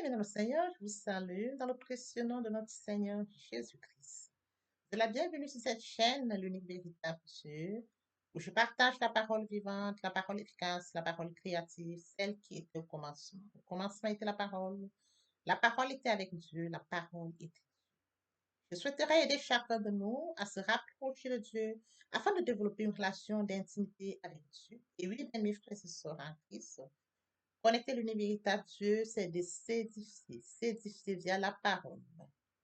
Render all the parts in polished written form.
Bien, dans le Seigneur, je vous salue dans le précieux nom de notre Seigneur Jésus-Christ. De la bienvenue sur cette chaîne, l'unique véritable Dieu, où je partage la parole vivante, la parole efficace, la parole créative, celle qui était au commencement. Au commencement était la parole. La parole était avec Dieu, la parole était. Je souhaiterais aider chacun de nous à se rapprocher de Dieu afin de développer une relation d'intimité avec Dieu. Et oui, bien, mes frères et sœurs en Christ, connecter l'univers véritable Dieu, c'est de s'édifier via la parole.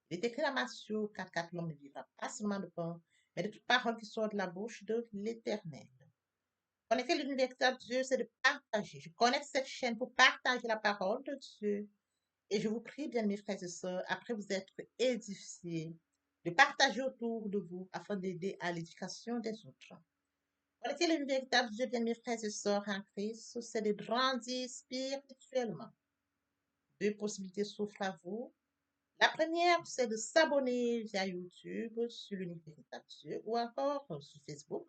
Il est écrit dans Matthieu 4, l'homme ne vivra pas seulement de pain, mais de toute parole qui sort de la bouche de l'Éternel. Connecter l'univers véritable Dieu, c'est de partager. Je connecte cette chaîne pour partager la parole de Dieu. Et je vous prie, bien mes frères et sœurs, après vous être édifiés, de partager autour de vous afin d'aider à l'éducation des autres. Connecter le véritable Dieu, bien mes frères et sœurs en Christ, c'est de grandir spirituellement. Deux possibilités s'offrent à vous. La première, c'est de s'abonner via YouTube sur l'univers véritable Dieu ou encore sur Facebook,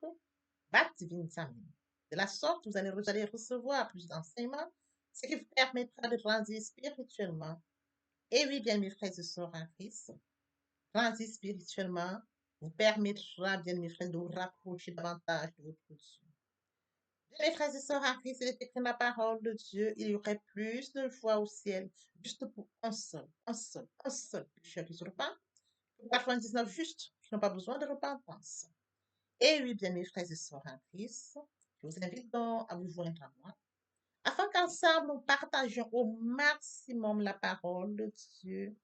Bat Divine Family. De la sorte, vous allez recevoir plus d'enseignements, ce qui vous permettra de grandir spirituellement. Et oui, bien mes frères et sœurs en Christ, grandir spirituellement vous permettra, bien mes frères, de vous rapprocher davantage de votre Dieu. Bien, mes frères et sœurs en Christ, il est écrit dans la parole de Dieu, il y aurait plus de joie au ciel, juste pour un seul pécheur qui se repent, pour 99 justes qui n'ont pas besoin de repentance. Et oui, bien, mes frères et sœurs en Christ, je vous invite donc à vous joindre à moi, afin qu'ensemble nous partagions au maximum la parole de Dieu.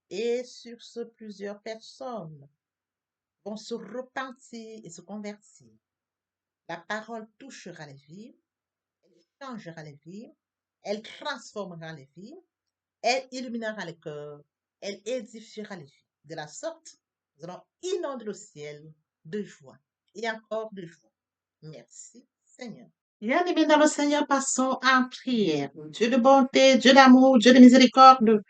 Et sur ce, plusieurs personnes vont se repentir et se convertir. La parole touchera les vies, elle changera les vies, elle transformera les vies, elle illuminera les cœurs, elle édifiera les vies. De la sorte, nous allons inonder le ciel de joie et encore de joie. Merci, Seigneur. Bien-aimés dans le Seigneur, passons en prière. Dieu de bonté, Dieu d'amour, Dieu de miséricorde,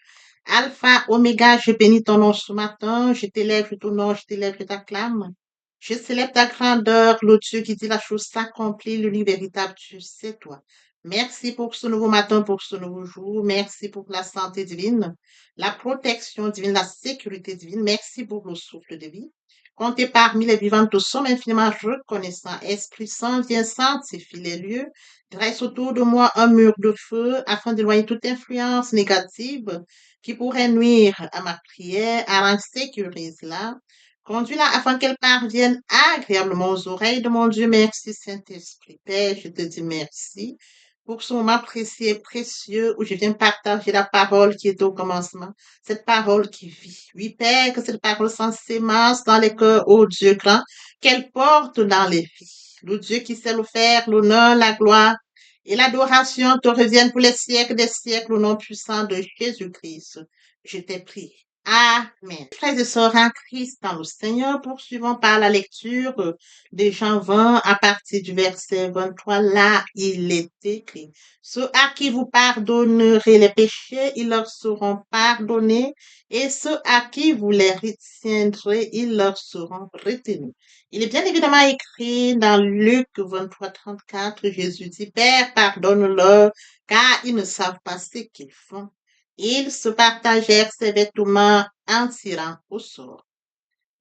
Alpha, Oméga, je bénis ton nom ce matin, je t'élève, je t'honore, je t'élève, je t'acclame. Je célèbre ta grandeur, le Dieu qui dit la chose s'accomplit, l'univers véritable, Dieu, c'est toi. Merci pour ce nouveau matin, pour ce nouveau jour. Merci pour la santé divine, la protection divine, la sécurité divine. Merci pour le souffle de vie. Comptez parmi les vivants, nous sommes infiniment reconnaissants. Esprit Saint, viens sanctifier les lieux. Dresse autour de moi un mur de feu afin d'éloigner toute influence négative qui pourrait nuire à ma prière, à sécurise-la. Conduis-la afin qu'elle parvienne agréablement aux oreilles de mon Dieu. Merci, Saint-Esprit. Père, je te dis merci pour ce moment précieux et précieux où je viens partager la parole qui est au commencement, cette parole qui vit. Oui, Père, que cette parole s'en sémence dans les cœurs, ô Dieu grand, qu'elle porte dans les vies. Le Dieu qui sait le faire, l'honneur, la gloire et l'adoration te reviennent pour les siècles des siècles au nom puissant de Jésus-Christ. Je t'ai pris. Amen. Frères et sœurs en Christ dans le Seigneur, poursuivons par la lecture de Jean 20 à partir du verset 23. Là, il est écrit, ceux à qui vous pardonnerez les péchés, ils leur seront pardonnés, et ceux à qui vous les retiendrez, ils leur seront retenus. Il est bien évidemment écrit dans Luc 23, 34, Jésus dit, Père, pardonne-leur, car ils ne savent pas ce qu'ils font. Ils se partagèrent ses vêtements en tirant au sort.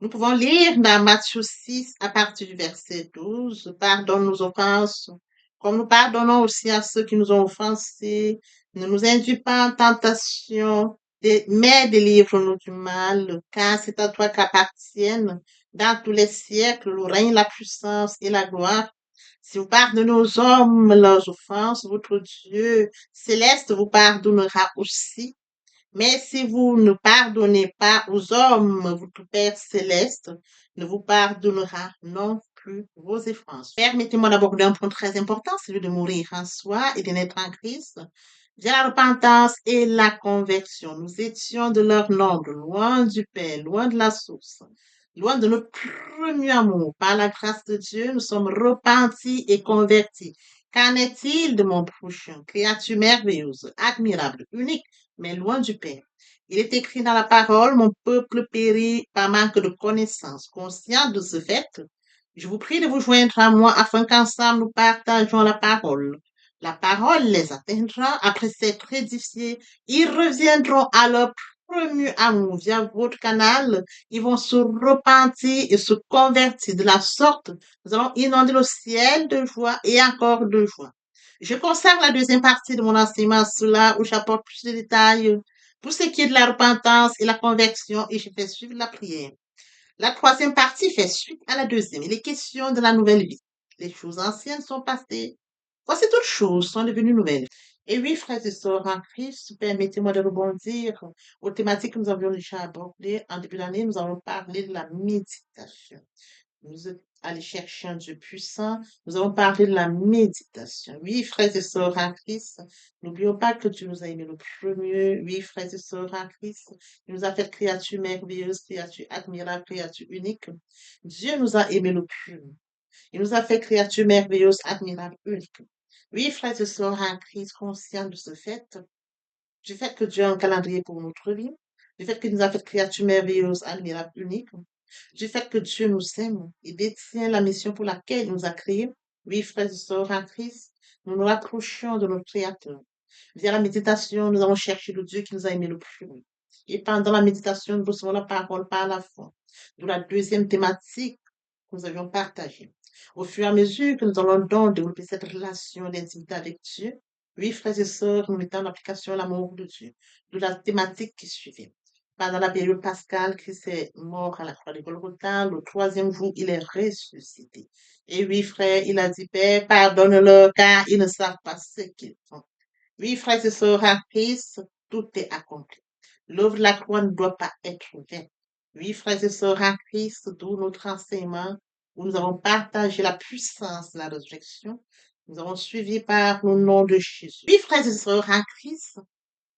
Nous pouvons lire dans Matthieu 6 à partir du verset 12, pardonne nos offenses, comme nous pardonnons aussi à ceux qui nous ont offensés. Ne nous induis pas en tentation, mais délivre-nous du mal, car c'est à toi qu'appartiennent dans tous les siècles le règne, la puissance et la gloire. Si vous pardonnez aux hommes leurs offenses, votre Dieu céleste vous pardonnera aussi. Mais si vous ne pardonnez pas aux hommes, votre Père céleste ne vous pardonnera non plus vos offenses. Permettez-moi d'aborder un point très important, celui de mourir en soi et de naître en Christ. Via la repentance et la conversion, nous étions de leur nombre, loin du Père, loin de la source, loin de notre premier amour. Par la grâce de Dieu, nous sommes repentis et convertis. Qu'en est-il de mon prochain, créature merveilleuse, admirable, unique, mais loin du Père? Il est écrit dans la parole, mon peuple périt par manque de connaissance. Conscient de ce fait, je vous prie de vous joindre à moi afin qu'ensemble nous partagions la parole. La parole les atteindra. Après s'être édifiés, ils reviendront à leur premier amour via votre canal. Ils vont se repentir et se convertir. De la sorte, nous allons inonder le ciel de joie et encore de joie. Je consacre la deuxième partie de mon enseignement à cela où j'apporte plus de détails pour ce qui est de la repentance et la conversion et je fais suivre la prière. La troisième partie fait suite à la deuxième. Il est question de la nouvelle vie. Les choses anciennes sont passées. Voici toutes choses sont devenues nouvelles. Et oui, frères et sœurs en Christ, permettez-moi de rebondir aux thématiques que nous avions déjà abordées. En début d'année, nous avons parlé de la méditation. Nous êtes allés chercher un Dieu puissant. Nous avons parlé de la méditation. Oui, frères et sœurs en Christ, n'oublions pas que Dieu nous a aimés le premier. Oui, frères et sœurs en Christ, il nous a fait créature merveilleuse, créature admirable, créature unique. Dieu nous a aimés le premier. Il nous a fait créature merveilleuse, admirable, unique. Oui, frères et sœurs en Christ, conscients de ce fait, du fait que Dieu a un calendrier pour notre vie, du fait qu'il nous a fait créature merveilleuse, admirable, unique, du fait que Dieu nous aime et détient la mission pour laquelle il nous a créés. Oui, frères et sœurs en Christ, nous nous rapprochons de notre Créateur. Via la méditation, nous allons chercher le Dieu qui nous a aimés le plus. Et pendant la méditation, nous recevons la parole par la foi. De la deuxième thématique que nous avions partagée. Au fur et à mesure que nous allons donc développer cette relation d'intimité avec Dieu, oui, frères et sœurs, nous mettons en application l'amour de Dieu. De la thématique qui suivait. Pendant la période pascale, Christ est mort à la croix de Golgotha. Le troisième jour, il est ressuscité. Et oui, frère, il a dit, Père, pardonne-leur car ils ne savent pas ce qu'ils font. Oui, frères et sœurs en Christ, tout est accompli. L'œuvre de la croix ne doit pas être vaine. Oui, frères et sœurs en Christ, d'où notre enseignement, où nous avons partagé la puissance de la résurrection. Nous avons suivi par le nom de Jésus. Oui, frères et sœurs en Christ,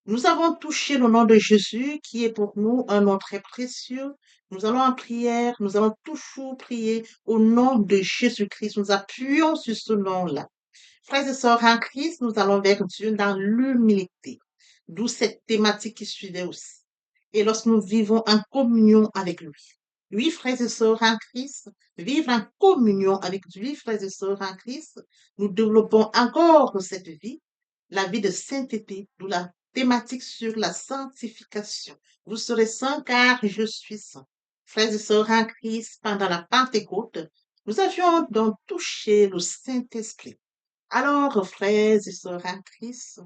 nous avons touché le nom de Jésus, qui est pour nous un nom très précieux. Nous allons en prière, nous allons toujours prier au nom de Jésus-Christ. Nous appuyons sur ce nom-là. Frères et sœurs en Christ, nous allons vers Dieu dans l'humilité, d'où cette thématique qui suivait aussi. Et lorsque nous vivons en communion avec lui. Oui, frères et sœurs en Christ, vivre en communion avec lui, frères et sœurs en Christ, nous développons encore cette vie, la vie de sainteté, d'où la thématique sur la sanctification. Vous serez saints car je suis saint. Frères et sœurs en Christ, pendant la Pentecôte, nous avions donc touché le Saint-Esprit. Alors, frères et sœurs en Christ,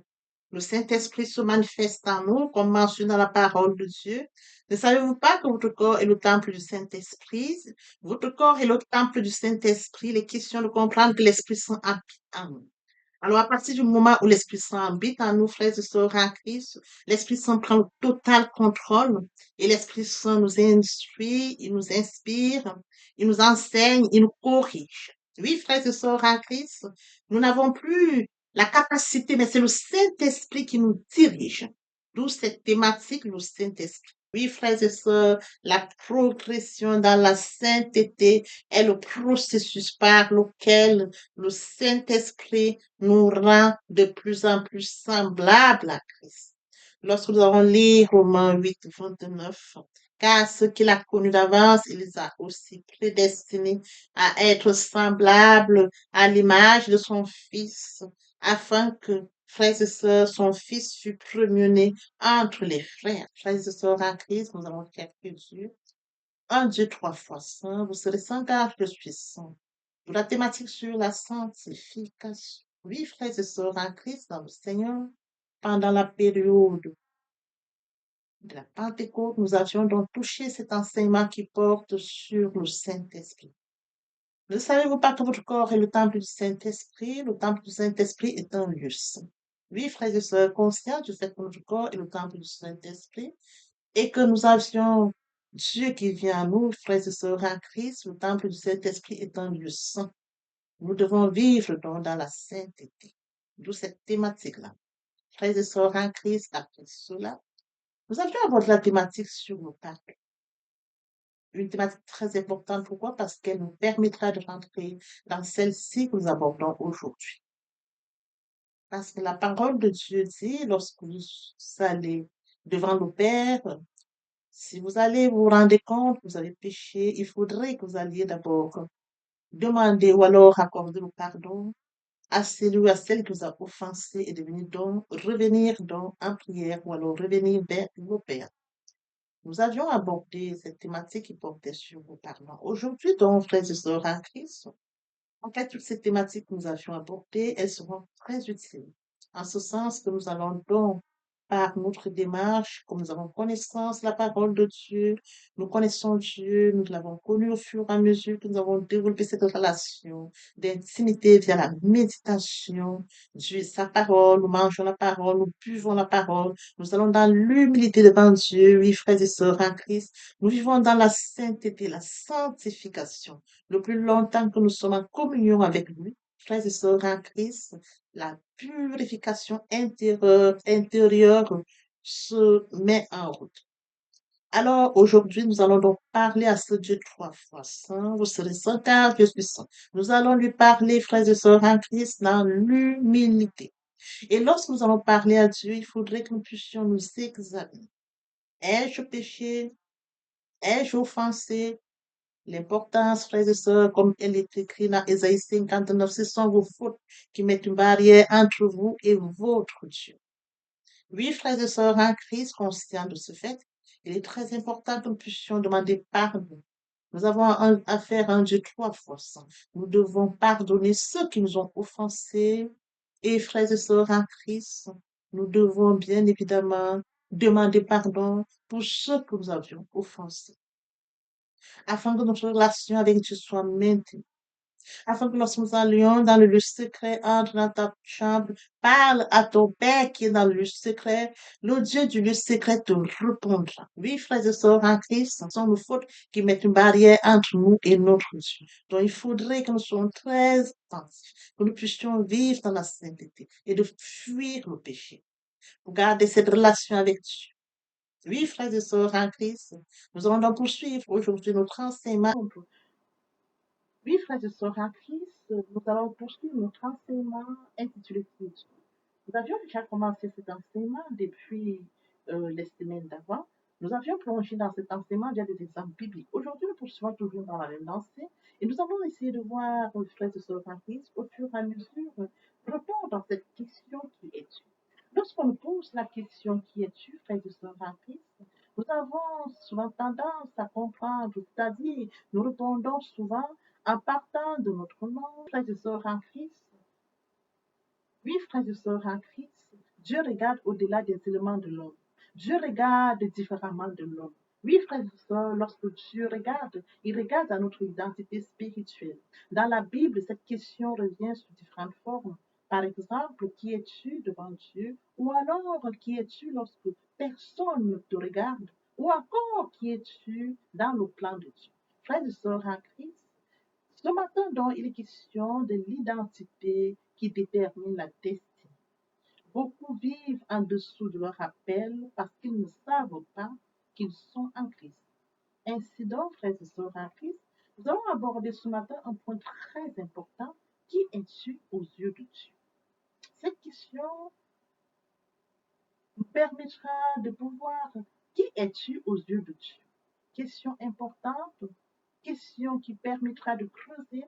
le Saint-Esprit se manifeste en nous, comme mentionné dans la parole de Dieu. Ne savez-vous pas que votre corps est le temple du Saint-Esprit? Votre corps est le temple du Saint-Esprit. Il est question de comprendre que l'Esprit Saint habite en nous. Alors, à partir du moment où l'Esprit Saint habite en nous, frères et sœurs en Christ, l'Esprit Saint prend le total contrôle et l'Esprit Saint nous instruit, il nous inspire, il nous enseigne, il nous corrige. Oui, frères et sœurs en Christ, nous n'avons plus la capacité, mais c'est le Saint-Esprit qui nous dirige. D'où cette thématique, le Saint-Esprit. Oui, frères et sœurs, la progression dans la sainteté est le processus par lequel le Saint-Esprit nous rend de plus en plus semblables à Christ. Lorsque nous allons lire Romains 8, 29, car ceux qu'il a connus d'avance, il les a aussi prédestinés à être semblables à l'image de son Fils, afin que, frères et sœurs, son Fils fût premier-né entre les frères. Frères et sœurs en Christ, nous allons faire que Dieu, un Dieu trois fois saint, vous serez saint car je suis saint. Pour la thématique sur la sanctification. Oui, frères et sœurs en Christ, dans le Seigneur, pendant la période de la Pentecôte, nous avions donc touché cet enseignement qui porte sur le Saint-Esprit. Ne savez-vous pas que votre corps est le temple du Saint-Esprit? Le temple du Saint-Esprit est un lieu saint. Oui, frères et sœurs, conscients du fait que notre corps est le temple du Saint-Esprit et que nous avions Dieu qui vient à nous, frères et sœurs en Christ, le temple du Saint-Esprit est un lieu saint. Nous devons vivre donc dans la sainteté. D'où cette thématique-là. Frères et sœurs en Christ, après cela, nous avions abordé la thématique sur le pape. Une thématique très importante. Pourquoi? Parce qu'elle nous permettra de rentrer dans celle-ci que nous abordons aujourd'hui. Parce que la parole de Dieu dit, lorsque vous allez devant le Père, si vous allez vous rendre compte que vous avez péché, il faudrait que vous alliez d'abord demander ou alors accorder le pardon à celui ou à celle qui nous a offensés et de venir donc, revenir donc en prière ou alors revenir vers nos pères. Nous avions abordé cette thématique qui portait sur vos parents. Aujourd'hui, donc, frères et sœurs en Christ, en fait, toutes ces thématiques que nous avions abordées, elles seront très utiles. En ce sens que nous allons donc, par notre démarche, comme nous avons connaissance de la parole de Dieu, nous connaissons Dieu, nous l'avons connu au fur et à mesure que nous avons développé cette relation d'intimité via la méditation de sa parole, nous mangeons la parole, nous buvons la parole, nous allons dans l'humilité devant Dieu, oui, frères et sœurs en Christ, nous vivons dans la sainteté, la sanctification le plus longtemps que nous sommes en communion avec lui, frères et sœurs en Christ, la purification intérieure se met en route. Alors, aujourd'hui, nous allons donc parler à ce Dieu trois fois saint. Vous serez saint car je suis saint. Nous allons lui parler, frères et sœurs en Christ, dans l'humilité. Et lorsque nous allons parler à Dieu, il faudrait que nous puissions nous examiner. Ai-je péché? Ai-je offensé? L'importance, frères et sœurs, comme elle est écrite dans Ésaïe 59, ce sont vos fautes qui mettent une barrière entre vous et votre Dieu. Oui, frères et sœurs en Christ, conscients de ce fait, il est très important que nous puissions demander pardon. Nous avons affaire à un Dieu trois fois saint. Nous devons pardonner ceux qui nous ont offensés. Et frères et sœurs en Christ, nous devons bien évidemment demander pardon pour ceux que nous avions offensés afin que notre relation avec Dieu soit maintenue, afin que lorsque nous allions dans le lieu secret, entre dans ta chambre, parle à ton Père qui est dans le lieu secret, le Dieu du lieu secret te répondra. Oui, frères et sœurs en Christ, ce sont nos fautes qui mettent une barrière entre nous et notre Dieu. Donc, il faudrait que nous soyons très attentifs, que nous puissions vivre dans la sainteté et de fuir le péché, pour garder cette relation avec Dieu. Oui, frères et sœurs en Christ, nous allons donc poursuivre aujourd'hui notre enseignement. Oui, frères et sœurs en Christ, nous allons poursuivre notre enseignement intitulé Quiétude. Nous avions déjà commencé cet enseignement depuis les semaines d'avant. Nous avions plongé dans cet enseignement via des exemples bibliques. Aujourd'hui, nous poursuivons toujours dans la même lancée et nous avons essayé de voir, frères et sœurs en Christ, au fur et à mesure, répondre à cette question qui est tu. Lorsqu'on nous pose la question qui es-tu, frères et sœurs en Christ, nous avons souvent tendance à comprendre, c'est-à-dire nous répondons souvent en partant de notre nom, frères et sœurs en Christ. Oui, frères et sœurs en Christ, Dieu regarde au-delà des éléments de l'homme. Dieu regarde différemment de l'homme. Oui, frères et sœurs, lorsque Dieu regarde, il regarde à notre identité spirituelle. Dans la Bible, cette question revient sous différentes formes. Par exemple, qui es-tu devant Dieu? Ou alors, qui es-tu lorsque personne ne te regarde? Ou encore, qui es-tu dans le plan de Dieu? Frères et sœurs en Christ, ce matin, donc, il est question de l'identité qui détermine la destinée. Beaucoup vivent en dessous de leur appel parce qu'ils ne savent pas qu'ils sont en Christ. Ainsi donc, frères et sœurs en Christ, nous allons aborder ce matin un point très important. Qui es-tu aux yeux de Dieu? Cette question nous permettra de pouvoir qui es-tu aux yeux de Dieu? Question importante, question qui permettra de creuser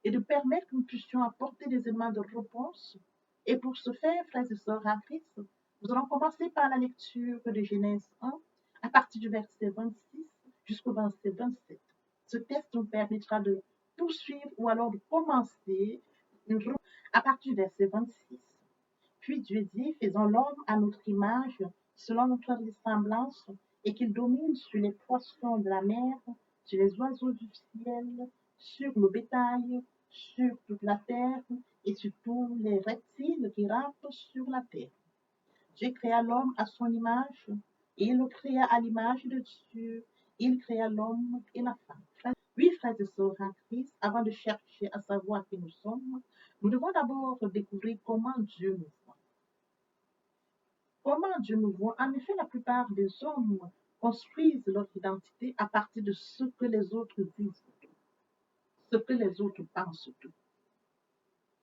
et de permettre que nous puissions apporter des éléments de réponse. Et pour ce faire, frères et sœurs en Christ, nous allons commencer par la lecture de Genèse 1 à partir du verset 26 jusqu'au verset 27. Ce texte nous permettra de poursuivre ou alors de commencer à partir du verset 26. Puis Dieu dit, faisons l'homme à notre image, selon notre ressemblance, et qu'il domine sur les poissons de la mer, sur les oiseaux du ciel, sur le bétail, sur toute la terre, et sur tous les reptiles qui rampent sur la terre. Dieu créa l'homme à son image, et il le créa à l'image de Dieu. Il créa l'homme et la femme. Oui, frères et sœurs en Christ, avant de chercher à savoir qui nous sommes, nous devons d'abord découvrir comment Dieu nous voit. Comment Dieu nous voit? En effet, la plupart des hommes construisent leur identité à partir de ce que les autres disent, ce que les autres pensent d'eux.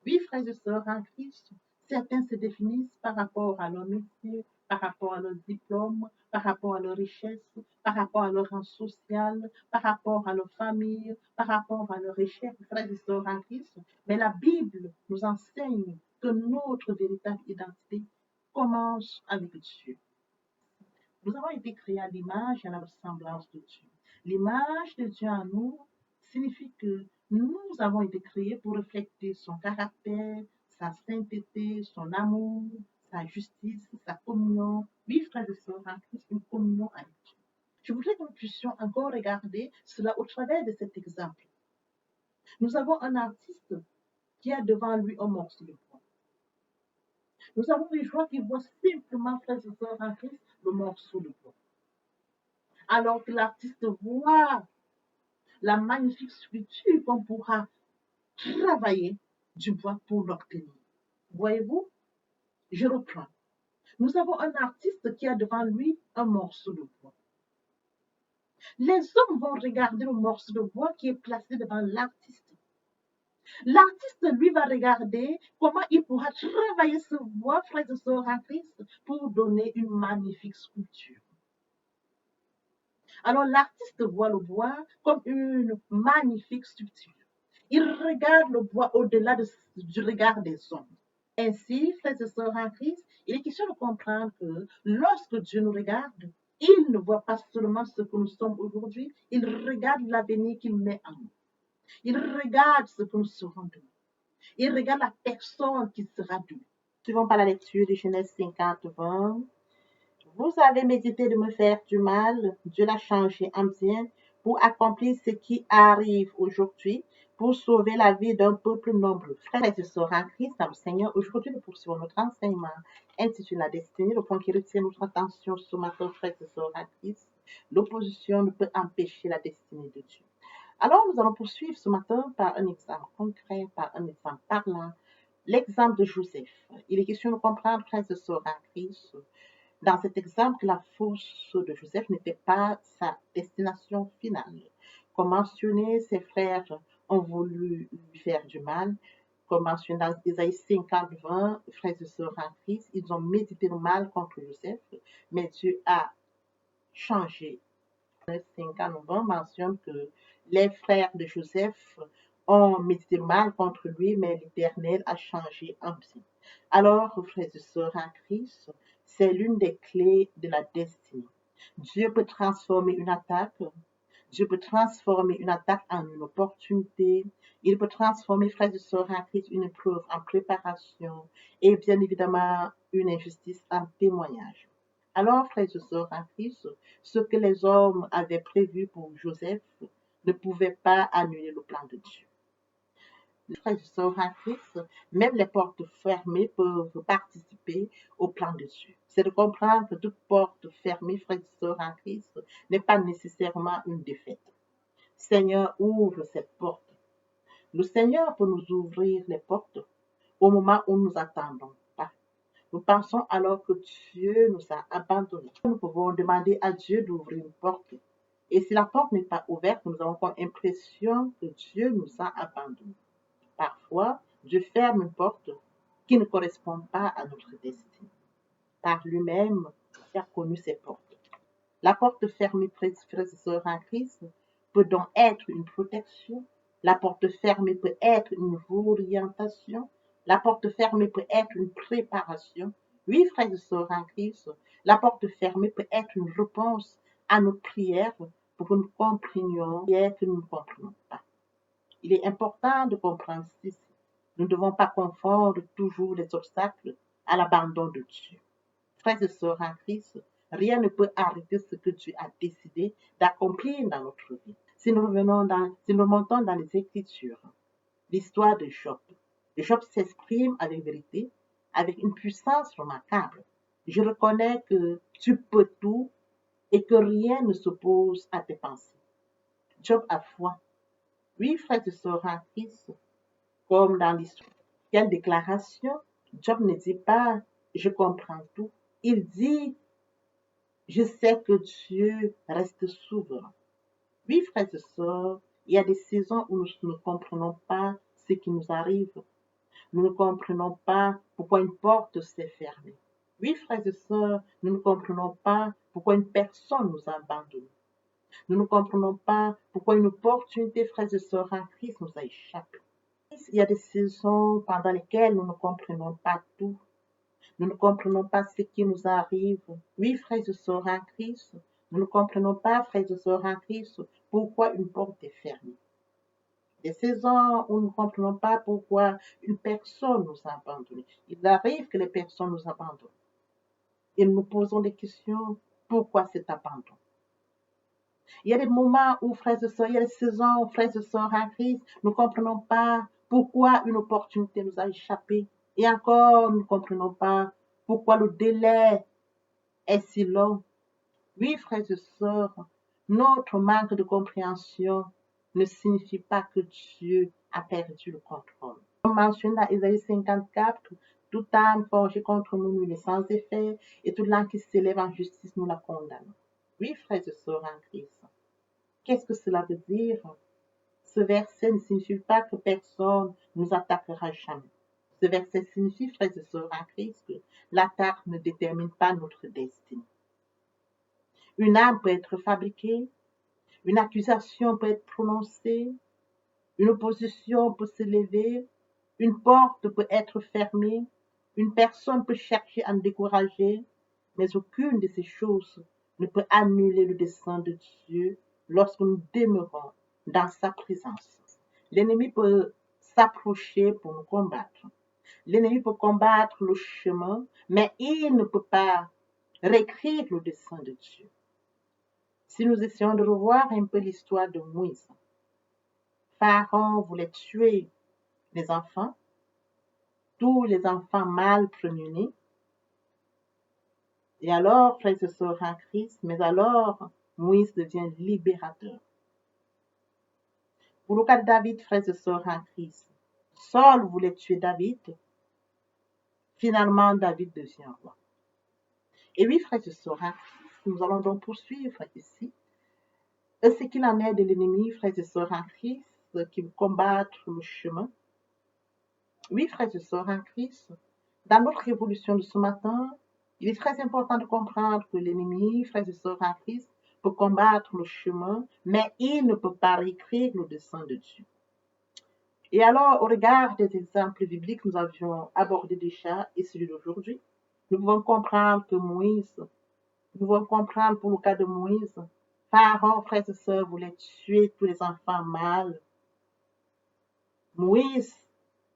Oui, frères et sœurs en Christ, Certains se définissent par rapport à leur métier, par rapport à leur diplôme, par rapport à leur richesse, par rapport à leur rang social, par rapport à leur famille, par rapport à leur richesse, frères et sœurs en Christ. Mais la Bible nous enseigne que notre véritable identité commence avec Dieu. Nous avons été créés à l'image et à la ressemblance de Dieu. L'image de Dieu en nous signifie que nous avons été créés pour refléter son caractère, sa sainteté, son amour, sa justice, sa communion. Oui, frères et sœurs, en Christ, une communion avec Dieu. Je voudrais que nous puissions encore regarder cela au travers de cet exemple. Nous avons un artiste qui a devant lui un morceau de bois. Nous avons des gens qui voient simplement, frères et sœurs, en Christ, le morceau de bois. Alors que l'artiste voit la magnifique sculpture qu'on pourra travailler du bois pour l'obtenir. Voyez-vous, je reprends. Nous avons un artiste qui a devant lui un morceau de bois. Les hommes vont regarder le morceau de bois qui est placé devant l'artiste. L'artiste, lui, va regarder comment il pourra travailler ce bois, frères et sœurs en Christ, pour donner une magnifique sculpture. Alors l'artiste voit le bois comme une magnifique sculpture. Il regarde le bois au-delà du regard des hommes. Ainsi, frères et sœurs en Christ, il est question de comprendre que lorsque Dieu nous regarde, il ne voit pas seulement ce que nous sommes aujourd'hui, il regarde l'avenir qu'il met en nous. Il regarde ce que nous serons demain. Il regarde la personne qui sera demain. Suivons par la lecture de Genèse 50, 20. Vous avez médité de me faire du mal, Dieu l'a changé en bien pour accomplir ce qui arrive aujourd'hui, pour sauver la vie d'un peuple nombreux. Frères et sœurs en Christ, dans le Seigneur, aujourd'hui nous poursuivons notre enseignement intitulé La destinée, le point qui retient notre attention ce matin, frères et sœurs en Christ. L'opposition ne peut empêcher la destinée de Dieu. Alors nous allons poursuivre ce matin par un exemple concret, par un exemple parlant, l'exemple de Joseph. Il est question de comprendre, frères et sœurs en Christ, dans cet exemple, la force de Joseph n'était pas sa destination finale. Comme mentionné, ses frères ont voulu lui faire du mal. Comme mentionné dans Isaïe 50, 20, frères et sœurs en Christ, ils ont médité le mal contre Joseph, mais Dieu a changé. 50, 20 mentionne que les frères de Joseph ont médité le mal contre lui, mais l'Éternel a changé en bien. Alors, frères et sœurs en Christ, c'est l'une des clés de la destinée. Dieu peut transformer une attaque. Dieu peut transformer une attaque en une opportunité. Il peut transformer, frères et sœurs en Christ, une épreuve en préparation et bien évidemment une injustice en témoignage. Alors, frères et sœurs en Christ, ce que les hommes avaient prévu pour Joseph ne pouvait pas annuler le plan de Dieu. Frères et sœurs en Christ, même les portes fermées peuvent participer au plan de Dieu. C'est de comprendre que toute porte fermée, frères et sœurs en Christ, n'est pas nécessairement une défaite. Seigneur, ouvre cette porte. Le Seigneur peut nous ouvrir les portes au moment où nous attendons pas. Nous pensons alors que Dieu nous a abandonnés. Nous pouvons demander à Dieu d'ouvrir une porte. Et si la porte n'est pas ouverte, nous avons comme impression que Dieu nous a abandonnés. Parfois, Dieu ferme une porte qui ne correspond pas à notre destinée. Par lui-même, il a connu ces portes. La porte fermée, frères et sœurs en Christ, peut donc être une protection. La porte fermée peut être une orientation. La porte fermée peut être une préparation. Oui, frères et sœurs en Christ, la porte fermée peut être une réponse à notre prière pour que nous comprenions et que nous ne comprenons pas. Il est important de comprendre ceci. Nous ne devons pas confondre toujours les obstacles à l'abandon de Dieu. Frères et sœurs en Christ, rien ne peut arrêter ce que Dieu a décidé d'accomplir dans notre vie. Si nous remontons dans les Écritures, l'histoire de Job s'exprime avec vérité, avec une puissance remarquable. Je reconnais que tu peux tout et que rien ne s'oppose à tes pensées. Job a foi. Oui, frères et sœurs en Christ, comme dans l'histoire. Quelle déclaration? Job ne dit pas je comprends tout. Il dit je sais que Dieu reste souverain. Oui, frères et sœurs, il y a des saisons où nous ne comprenons pas ce qui nous arrive. nous ne comprenons pas pourquoi une porte s'est fermée. Oui, frères et sœurs, nous ne comprenons pas pourquoi une personne nous a abandonnés. Nous ne comprenons pas pourquoi une opportunité, frères et sœurs, en Christ nous a échappé. Il y a des saisons pendant lesquelles nous ne comprenons pas tout. Nous ne comprenons pas ce qui nous arrive. Oui, frères et sœurs en Christ, nous ne comprenons pas, frères et sœurs en Christ, pourquoi une porte est fermée. Des saisons où nous ne comprenons pas pourquoi une personne nous a abandonnés. Il arrive que les personnes nous abandonnent. Et nous nous posons des questions, pourquoi cet abandon? Il y a des moments où, frères et sœurs, il y a des saisons où, frères et sœurs en Christ, nous ne comprenons pas pourquoi une opportunité nous a échappé. Et encore, nous ne comprenons pas pourquoi le délai est si long. Oui, frères et sœurs, notre manque de compréhension ne signifie pas que Dieu a perdu le contrôle. Comme mentionné dans Ésaïe 54, toute âme forgée contre nous, nous est sans effet, et toute langue qui s'élève en justice, nous la condamnons. Oui, frères et sœurs en Christ. Qu'est-ce que cela veut dire? Ce verset ne signifie pas que personne nous attaquera jamais. Ce verset signifie, frères et sœurs en Christ, que l'attaque ne détermine pas notre destinée. Une âme peut être fabriquée, une accusation peut être prononcée, une opposition peut se lever, une porte peut être fermée, une personne peut chercher à nous décourager, mais aucune de ces choses ne peut annuler le dessein de Dieu lorsque nous demeurons dans sa présence. L'ennemi peut s'approcher pour nous combattre. L'ennemi peut combattre le chemin, mais il ne peut pas réécrire le dessein de Dieu. Si nous essayons de revoir un peu l'histoire de Moïse, Pharaon voulait tuer les enfants, tous les enfants mâles premiers-nés. Et alors, frères et sœurs en Christ, mais alors, Moïse devient libérateur. Pour le cas de David, frères et sœurs en Christ, Saul voulait tuer David. Finalement, David devient roi. Et oui, frères et sœurs en Christ, nous allons donc poursuivre ici. Ce qu'il en est de l'ennemi, frères et sœurs en Christ, qui combattent le chemin. Oui, frères et sœurs en Christ, dans notre révolution de ce matin, il est très important de comprendre que l'ennemi, frères et sœurs en Christ, peut combattre le chemin, mais il ne peut pas réécrire le dessein de Dieu. Et alors, au regard des exemples bibliques que nous avions abordés déjà et celui d'aujourd'hui, nous pouvons comprendre que Moïse, nous pouvons comprendre pour le cas de Moïse, Pharaon, frères et sœurs, voulait tuer tous les enfants mâles. Moïse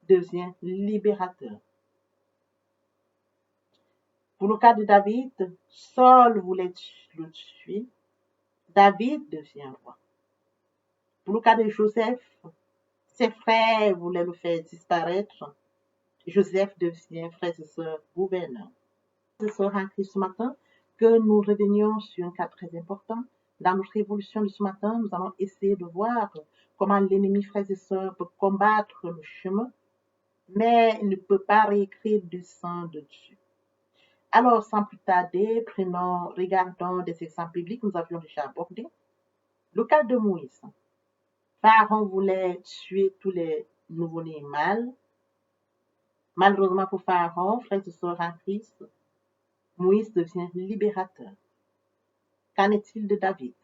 devient libérateur. Pour le cas de David, Saul voulait le tuer. David devient roi. Pour le cas de Joseph, ses frères voulaient le faire disparaître. Joseph devient, frères et sœurs, gouverneur. Ce sera écrit ce matin que nous revenions sur un cas très important. Dans notre évolution de ce matin, nous allons essayer de voir comment l'ennemi, frères et sœurs, peut combattre le chemin, mais il ne peut pas réécrire le dessein de Dieu. Alors, sans plus tarder, regardons des exemples bibliques que nous avions déjà abordés. Le cas de Moïse. Pharaon voulait tuer tous les nouveau-nés mâles. Malheureusement pour Pharaon, frères et sœurs en Christ, Moïse devient libérateur. Qu'en est-il de David?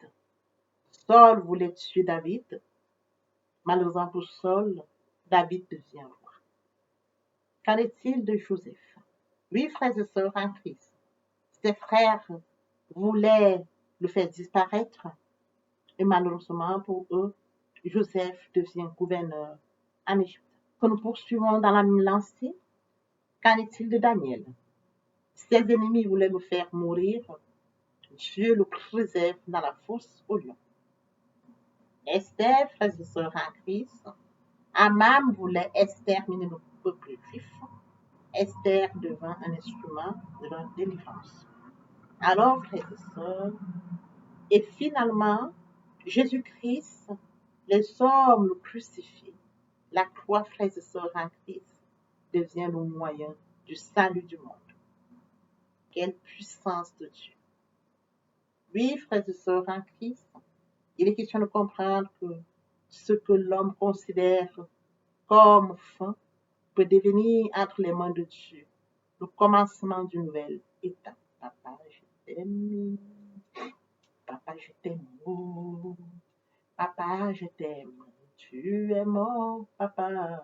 Saul voulait tuer David. Malheureusement pour Saul, David devient roi. Qu'en est-il de Joseph? Oui, frères et sœurs en Christ, ses frères voulaient le faire disparaître et malheureusement pour eux, Joseph devient gouverneur en Égypte. Que nous poursuivons dans la même lancée, qu'en est-il de Daniel? Ses ennemis voulaient le faire mourir, Dieu le préserve dans la fosse au lion. Esther, frères et sœurs en Christ, Aman voulait exterminer le peuple juif. Esther devint un instrument de leur délivrance. Alors, frères et sœurs, et finalement, Jésus-Christ, les hommes le crucifient. La croix, frères et sœurs en Christ, devient le moyen du salut du monde. Quelle puissance de Dieu! Oui, frères et sœurs en Christ, il est question de comprendre que ce que l'homme considère comme fin peut devenir entre les mains de Dieu le commencement d'une nouvelle étape. Papa, je t'aime. Papa, je t'aime. Oh, papa, je t'aime. Tu es mon papa.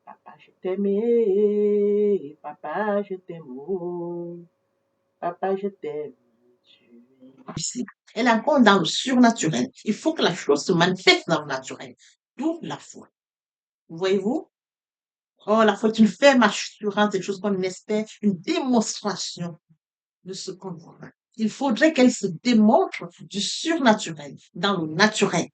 Papa, je t'aime. Papa, je t'aime. Oh, papa, je t'aime. Tu es. Ici. Elle est encore dans le surnaturel. Il faut que la chose se manifeste dans le naturel. D'où la foi. Voyez-vous? Oh, la foi est une ferme assurance des choses qu'on espère, une démonstration de ce qu'on voit. Il faudrait qu'elle se démontre du surnaturel dans le naturel.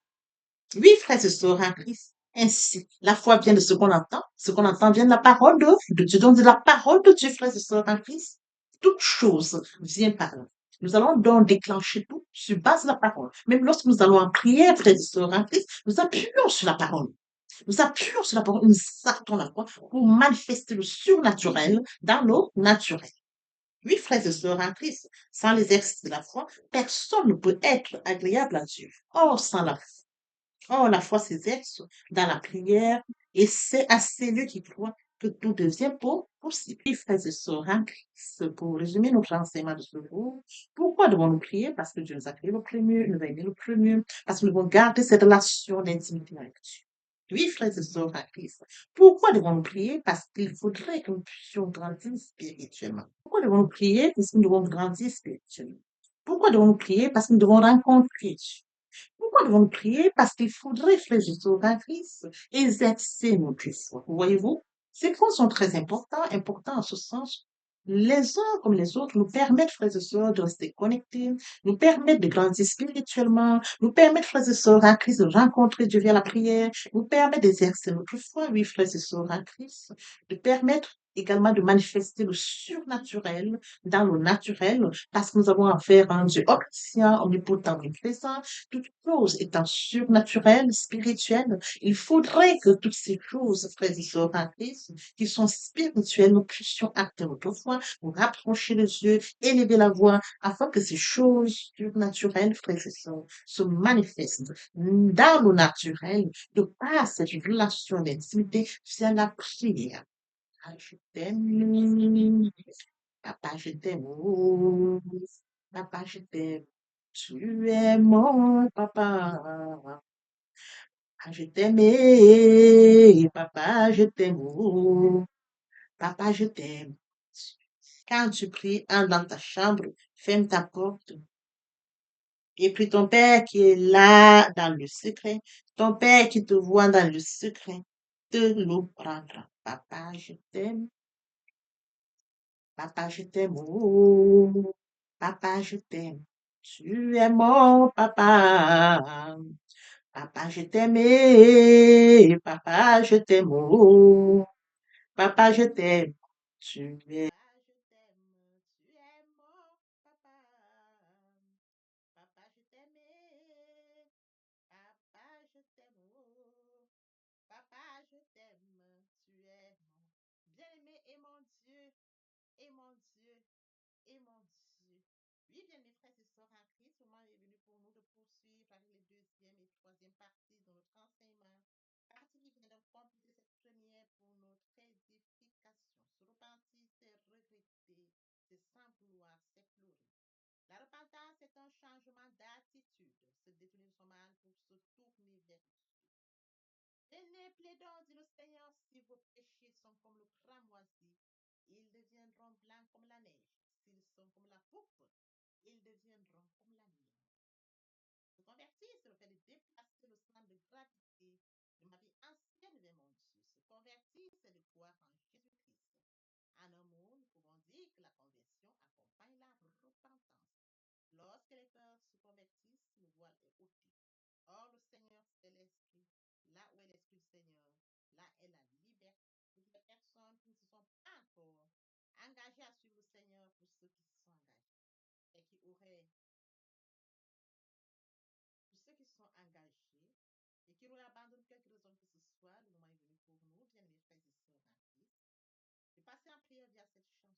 Oui, frères et sœurs en Christ. Ainsi, la foi vient de ce qu'on entend. Ce qu'on entend vient de la parole de Dieu. Donc, de la parole de Dieu, frères et sœurs en Christ. Toute chose vient par là. Nous allons donc déclencher tout sur base de la parole. Même lorsque nous allons en prière, frères et sœurs en Christ, nous appuyons sur la parole. Nous appuyons sur la parole, nous sortons la foi pour manifester le surnaturel dans le naturel. Oui, frères et sœurs en Christ, sans l'exercice de la foi, personne ne peut être agréable à Dieu. Or, sans la Oh, la foi s'exerce dans la prière et c'est à celui qui croit que tout devient possible. Oui, frères et sœurs, en Christ, pour résumer notre enseignement de ce jour, pourquoi devons-nous prier? Parce que Dieu nous a créé le premier, nous a aimé le premier, parce que nous devons garder cette relation d'intimité avec Dieu. Oui, frères et sœurs en Christ, pourquoi devons-nous prier? Parce qu'il faudrait que nous puissions grandir spirituellement. Pourquoi devons-nous prier? Parce que nous devons grandir spirituellement. Pourquoi devons-nous prier? Parce que nous devons rencontrer Dieu. Pourquoi devons-nous prier? Parce qu'il faudrait, frères et sœurs en Christ, exercer notre foi. Voyez-vous, ces points sont très importants en ce sens. Les uns comme les autres nous permettent, frères et sœurs, de rester connectés, nous permettent de grandir spirituellement, nous permettent, frères et sœurs en Christ, de rencontrer Dieu via la prière, nous permettent d'exercer notre foi, oui, frères et sœurs en Christ, de permettre également de manifester le surnaturel dans le naturel, parce que nous avons affaire à un Dieu omniscient, omnipotent, omniprésent, toute chose étant surnaturelle, spirituelle, il faudrait que toutes ces choses, frères et sœurs en Christ, qui sont spirituelles, nous puissions acter notre foi, nous rapprocher les yeux, élever la voix, afin que ces choses surnaturelles, frères et sœurs, se manifestent dans le naturel, de par cette relation d'intimité via la prière. Ah, je t'aime, papa, je t'aime, oh, papa, je t'aime. Tu es mon papa. Ah, je t'aime, papa, je t'aime. Oh, papa, je t'aime. Quand tu pries, entre dans ta chambre, ferme ta porte. Et puis ton Père qui est là dans le secret, ton Père qui te voit dans le secret, te le prendra. Papa, je t'aime. Papa, je t'aime. Oh, papa, je t'aime. Tu es mon papa. Papa, je t'aime. Papa, je t'aime. Oh, papa, je t'aime. Tu es. Papa, je t'aime. Tu es mon papa. Papa, je t'aime. Papa, je t'aime. Oh, papa, je t'aime. Tu es mon bien-aimé et mon Dieu. Et mon Dieu. Et mon Dieu. Oui, bien mes frères et sœurs en Christ, le moment est venu pour nous de poursuivre avec les deuxième et troisième parties de notre enseignement. Partie qui vient de compléter cette première pour notre édification. Se repentir, c'est regretter, c'est sans vouloir, c'est pleurer. La repentance est un changement d'attitude, se détourner de son mal pour se tourner vers Dieu. Venez, plaidons, dit le Seigneur, si vos péchés sont comme le cramoisi, ils deviendront blancs comme la neige. S'ils sont comme la pourpre, ils deviendront comme la nuit. Se convertir, c'est le fait de déplacer le centre de gravité de ma vie ancienne vers mon Dieu. Se convertir, c'est de croire en Jésus-Christ. En un mot, nous pouvons dire que la conversion accompagne la repentance. Lorsque les cœurs se convertissent, le voile est ôté. Or, le Seigneur, c'est l'Esprit. Là où est l'Esprit du Seigneur, là est la liberté. Toutes les personnes qui ne se sont pas encore engagées à suivre le Seigneur pour ceux qui se sont engagés et qui auraient, pour ceux qui se sont engagés et qui auraient abandonné quelque raison que ce soit, le moment est venu pour nous, bien mes frères et sœurs en Christ, de passer en prière via cette chanson.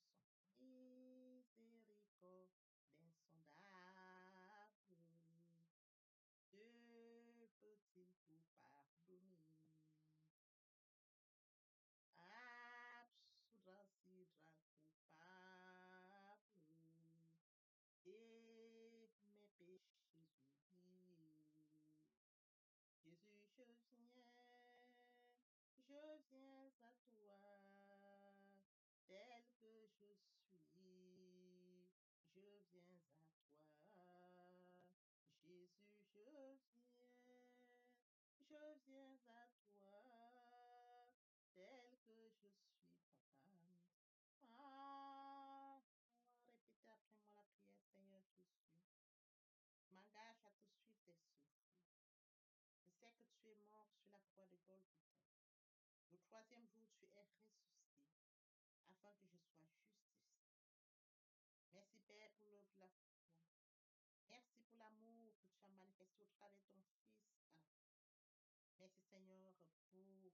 Miséricorde insondable, que peut-il tout pardonner? à toi, tel que je suis. Je viens à toi, Jésus, je viens à toi, tel que je suis, papa. Ah, répétez après moi la prière, Seigneur Jésus. M'engage à te suivre tes souffles. Je sais que tu es mort sur la croix de Golgotha. Le troisième jour, tu es ressuscité afin que je sois justifié. Merci, Père, pour l'œuvre de la foi. Merci pour l'amour que tu as manifesté au travers de ton Fils. Merci, Seigneur, pour le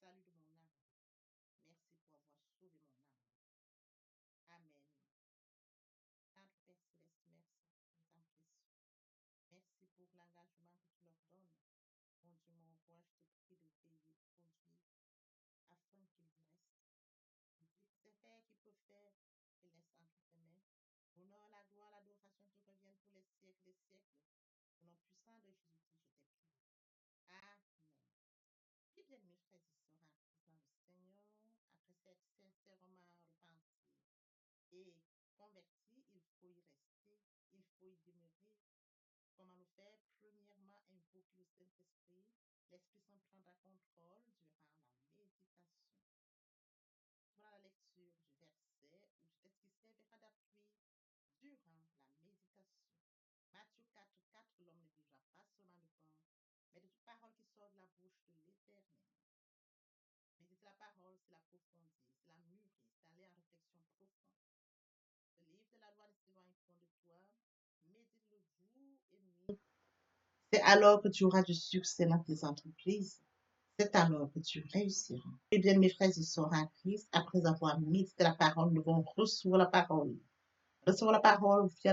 salut de mon âme. Merci pour avoir sauvé mon âme. Amen. Notre Père Céleste, merci pour ton temps précieux. Merci pour l'engagement que tu leur donnes. Mon Dieu, mon roi, je te prie de veiller, produire, afin qu'il y reste. Tes frères qui peut faire, qu'il laisse entre tes mains. L'honneur, la gloire, l'adoration te reviennent pour les siècles des siècles. Au nom puissant de Jésus-Christ, je t'ai prié. Amen. Puis bien, mes frères et sœurs, dans le Seigneur, après cette sincèrement repenti et converti, il faut y rester, il faut y demeurer. Comment le faire? Premièrement, invoquer le Saint-Esprit. L'Esprit Saint prendra contrôle durant la méditation. Voilà la lecture du verset ou du texte qui servira d'appui durant la méditation. Matthieu 4, 4, l'homme ne vivra pas seulement de pain, mais de toute parole qui sort de la bouche de l'Éternel. Méditer la parole, c'est l'approfondir, c'est la mûrir, c'est aller en réflexion profonde. Le livre de la loi ne s'éloigne point de toi, médite-le jour et nuit. C'est alors que tu auras du succès dans tes entreprises. C'est alors que tu réussiras. Eh bien, mes frères et sœurs en Christ, après avoir médité la parole, nous devons recevoir la parole. Recevoir la parole via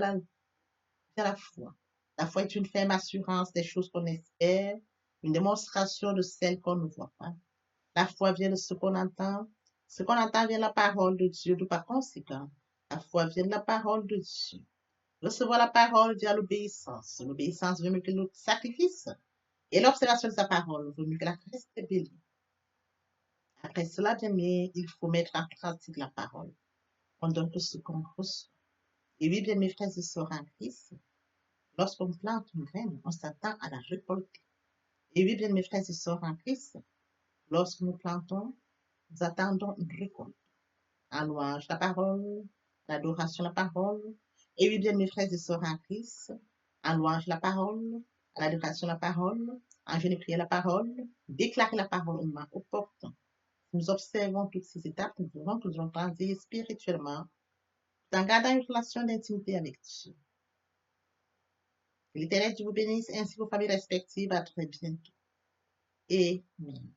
la foi. La foi est une ferme assurance des choses qu'on espère, une démonstration de celles qu'on ne voit pas. La foi vient de ce qu'on entend. Ce qu'on entend vient de la parole de Dieu. Par conséquent, la foi vient de la parole de Dieu. Recevoir la parole via l'obéissance. L'obéissance veut mieux que le sacrifice. Et l'observation de sa parole vaut mieux que la reste bélie. Après cela, bien aimé, il faut mettre en pratique la parole. On donne tout ce qu'on reçoit. Et oui, bien mes frères et sœurs en Christ, lorsqu'on plante une graine, on s'attend à la récolter. Et oui, bien mes frères et sœurs en Christ, lorsque nous plantons, nous attendons une récolte. En louange la parole, l'adoration la parole. Et oui, bien mes frères et sœurs en Christ, en louange la parole, à l'adoration la parole, en jeûne et prier la parole, déclarer la parole au moment opportun. Nous observons toutes ces étapes, nous verrons que nous allons grandir spirituellement en gardant une relation d'intimité avec Dieu. Que l'Éternel Dieu vous bénisse ainsi vos familles respectives. À très bientôt. Amen.